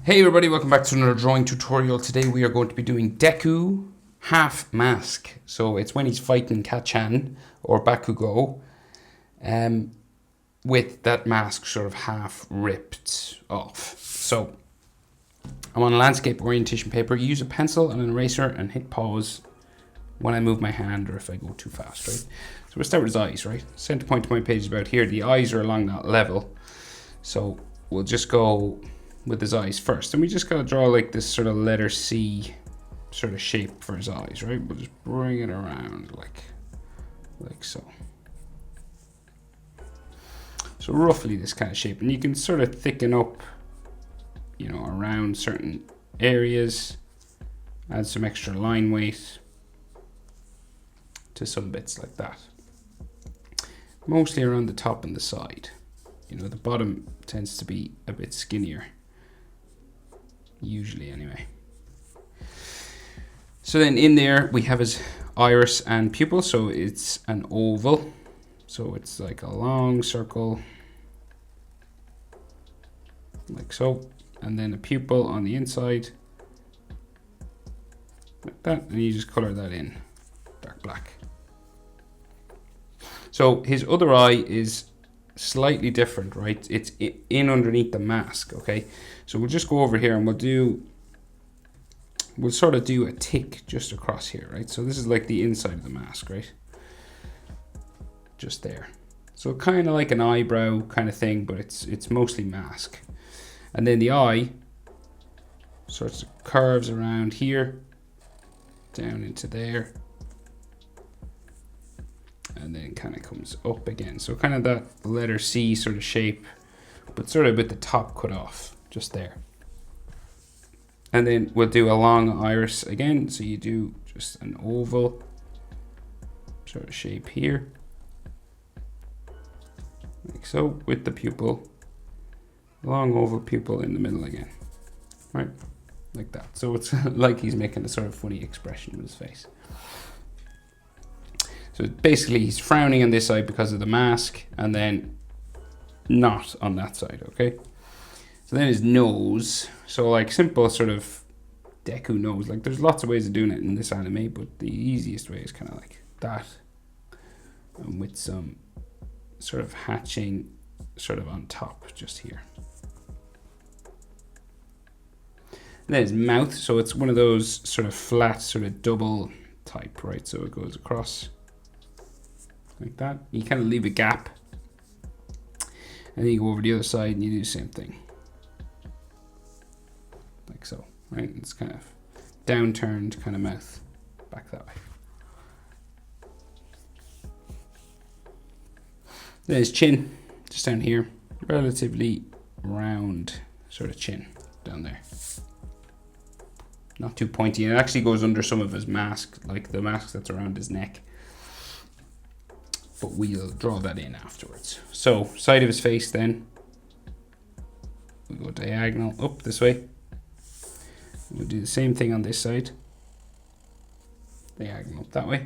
Hey everybody, welcome back to another drawing tutorial. Today we are going to be doing Deku half mask. So it's when he's fighting Kachan or Bakugo with that mask sort of half ripped off. So I'm on a landscape orientation paper. Use a pencil and an eraser and hit pause when I move my hand or if I go too fast, right? So we'll start with his eyes, right? Center point to my page is about here. The eyes are along that level. So we'll just go with his eyes first, and we just gotta draw like this sort of letter C sort of shape for his eyes, right? We'll just bring it around like so. So roughly this kind of shape, and you can sort of thicken up, you know, around certain areas, add some extra line weight to some bits like that. Mostly around the top and the side. You know, the bottom tends to be a bit skinnier. Usually anyway. So then in there we have his iris and pupil, so it's an oval, so it's like a long circle like so, and then a pupil on the inside like that, and you just color that in dark black. So his other eye is slightly different, right? It's in underneath the mask, okay? So we'll just go over here and we'll sort of do a tick just across here, right? So this is like the inside of the mask, right? Just there. So kind of like an eyebrow kind of thing, but it's mostly mask. And then the eye sort of curves around here, down into there, and then kind of comes up again. So kind of that letter C sort of shape, but sort of with the top cut off, just there. And then we'll do a long iris again. So you do just an oval sort of shape here, like so, with the pupil, long oval pupil in the middle again, right? Like that. So it's like he's making a sort of funny expression with his face. So basically he's frowning on this side because of the mask, and then not on that side, okay? So then his nose, so like simple sort of Deku nose, like there's lots of ways of doing it in this anime, but the easiest way is kind of like that, and with some sort of hatching sort of on top just here. And then his mouth, so it's one of those sort of flat sort of double type, right? So it goes across like that. You kind of leave a gap, and then you go over the other side and you do the same thing, like so, right? It's kind of downturned kind of mouth back that way. Then his chin, just down here, relatively round sort of chin down there, not too pointy, and it actually goes under some of his mask, like the mask that's around his neck, but we'll draw that in afterwards. So side of his face, then we go diagonal up this way. We'll do the same thing on this side, diagonal up that way,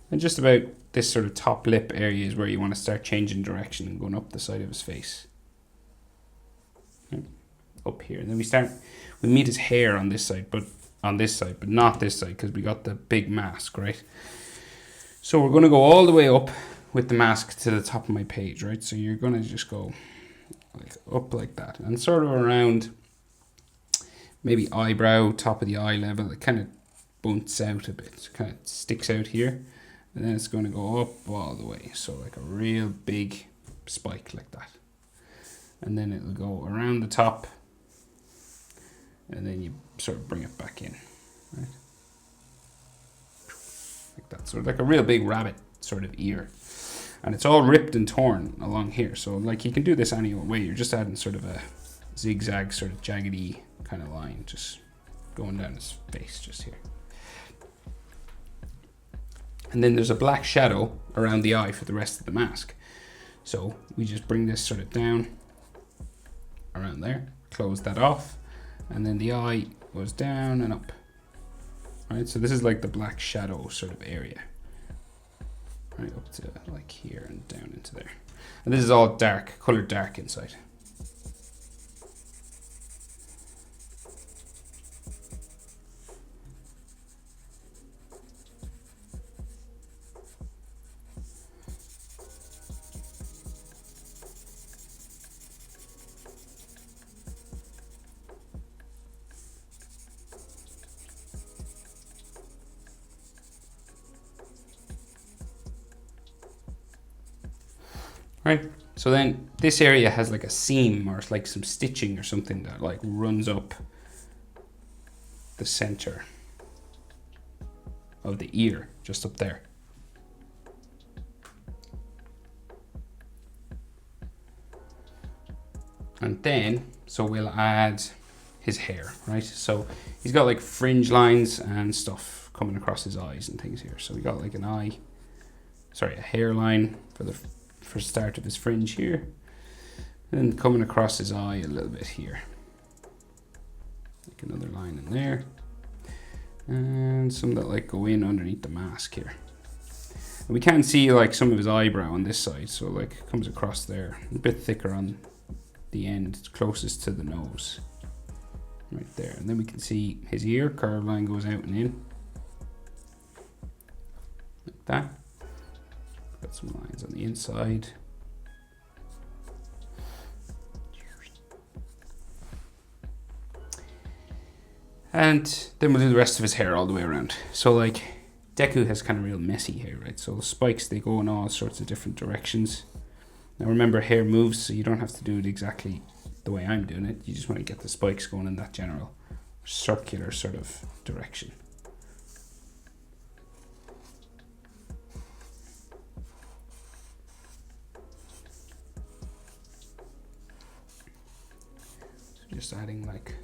and just about this sort of top lip area is where you want to start changing direction and going up the side of his face, okay, up here. And then we meet his hair on this side, but not this side, because we got the big mask, right? So we're going to go all the way up with the mask to the top of my page, right? So you're going to just go like up like that, and sort of around maybe eyebrow, top of the eye level. It kind of bunts out a bit, kind of sticks out here, and then it's going to go up all the way, so like a real big spike like that. And then it'll go around the top, and then you sort of bring it back in, right? Like that, sort of like a real big rabbit sort of ear. And it's all ripped and torn along here, so like you can do this any way. You're just adding sort of a zigzag sort of jaggedy kind of line just going down his face just here. And then there's a black shadow around the eye for the rest of the mask, so we just bring this sort of down around there, close that off, and then the eye goes down and up, right? So this is like the black shadow sort of area, right up to like here and down into there. And this is all dark, colored dark inside. Right. So then this area has like a seam or like some stitching or something that like runs up the center of the ear, just up there. And then, so we'll add his hair, right? So he's got like fringe lines and stuff coming across his eyes and things here. So we got like a hairline for the start of his fringe here, and then coming across his eye a little bit here, like another line in there, and some that like go in underneath the mask here. And we can see like some of his eyebrow on this side, so like it comes across there, a bit thicker on the end closest to the nose, right there. And then we can see his ear, curved line goes out and in, like that. Got some lines on the inside. And then we'll do the rest of his hair all the way around. So like Deku has kind of real messy hair, right? So the spikes, they go in all sorts of different directions. Now remember, hair moves, so you don't have to do it exactly the way I'm doing it. You just want to get the spikes going in that general circular sort of direction. So just adding like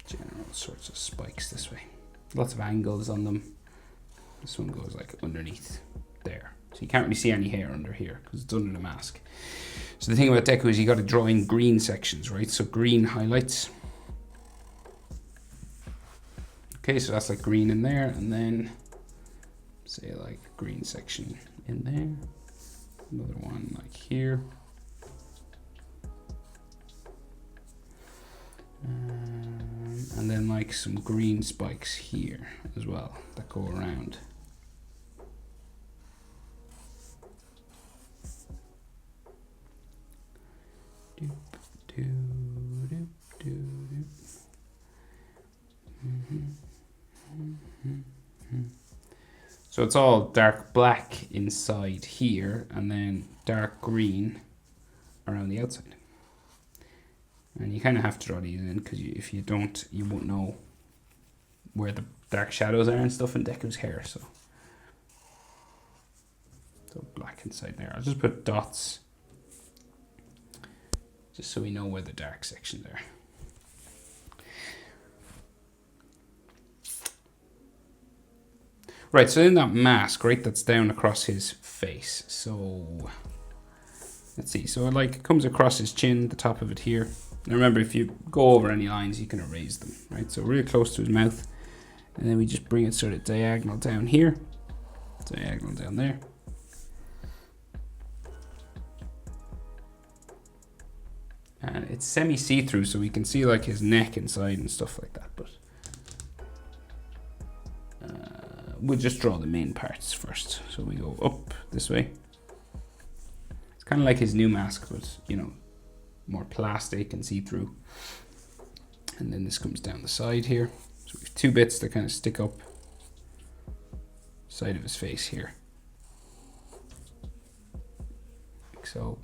general sorts of spikes this way. Lots of angles on them. This one goes like underneath there. So you can't really see any hair under here because it's under the mask. So the thing about Deku is you got to draw in green sections, right? So green highlights. Okay, so that's like green in there, and then say like green section in there. Another one like here. And then like some green spikes here as well that go around. So it's all dark black inside here and then dark green around the outside. And you kind of have to draw these in because if you don't, you won't know where the dark shadows are and stuff in Deku's hair. So black inside there. I'll just put dots just so we know where the dark sections are. Right, so in that mask, right, that's down across his face. So let's see. So it like comes across his chin, the top of it here. Now remember, if you go over any lines, you can erase them, right? So really close to his mouth, and then we just bring it sort of diagonal down here, diagonal down there. And it's semi-see-through, so we can see like his neck inside and stuff like that, but we'll just draw the main parts first. So we go up this way. It's kind of like his new mask, but you know, more plastic and see-through. And then this comes down the side here. So we have two bits that kind of stick up side of his face here, like so.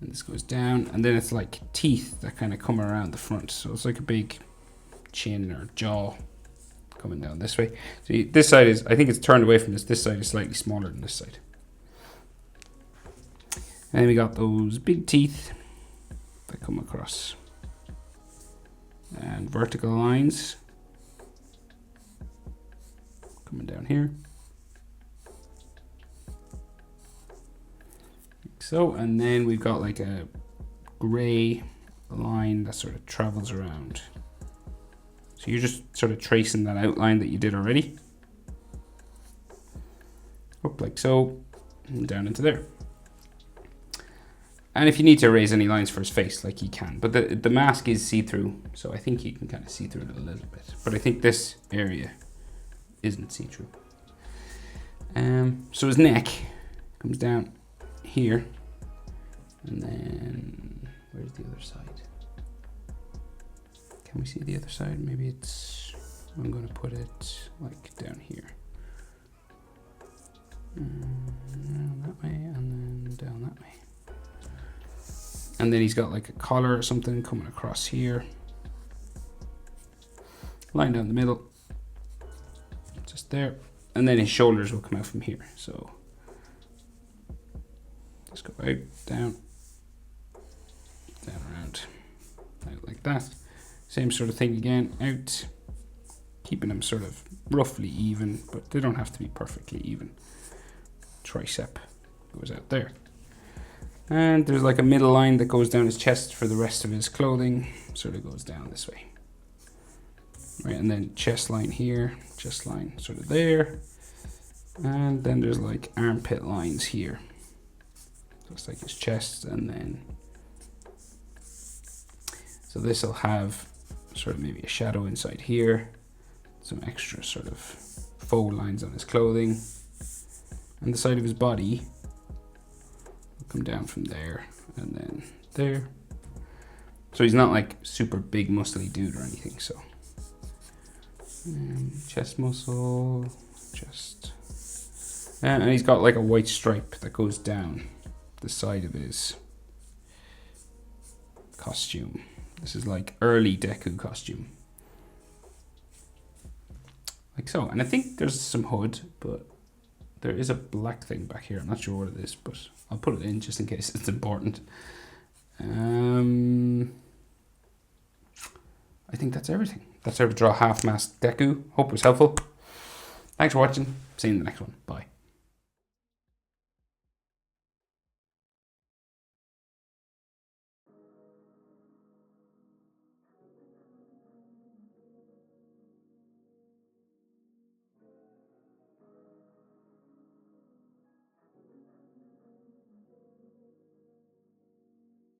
And this goes down, and then it's like teeth that kind of come around the front. So it's like a big chin or jaw coming down this way. So this side is, I think it's turned away from this. This side is slightly smaller than this side. And then we got those big teeth that come across. And vertical lines coming down here. Like so, and then we've got like a gray line that sort of travels around. So you're just sort of tracing that outline that you did already. Up like so, and down into there. And if you need to erase any lines for his face, like you can. But the mask is see-through, so I think you can kind of see through it a little bit. But I think this area isn't see-through. So his neck comes down here. And then, where's the other side? Can we see the other side? Maybe it's, I'm going to put it like down here. That way, and then down that way. And then he's got like a collar or something coming across here. Line down the middle. Just there. And then his shoulders will come out from here. So let's go out, down, around, out like that. Same sort of thing again, out, keeping them sort of roughly even, but they don't have to be perfectly even. Tricep goes out there. And there's like a middle line that goes down his chest for the rest of his clothing. Sort of goes down this way. Right, and then chest line here, chest line sort of there. And then there's like armpit lines here. So it's like his chest, and then so this will have sort of maybe a shadow inside here, some extra sort of faux lines on his clothing, and the side of his body will come down from there and then there. So he's not like super big muscly dude or anything. So chest muscle, chest, and he's got like a white stripe that goes down the side of his costume. This is like early Deku costume. Like so. And I think there's some hood, but there is a black thing back here. I'm not sure what it is, but I'll put it in just in case it's important. I think that's everything. That's how to draw half-masked Deku. Hope it was helpful. Thanks for watching. See you in the next one. Bye.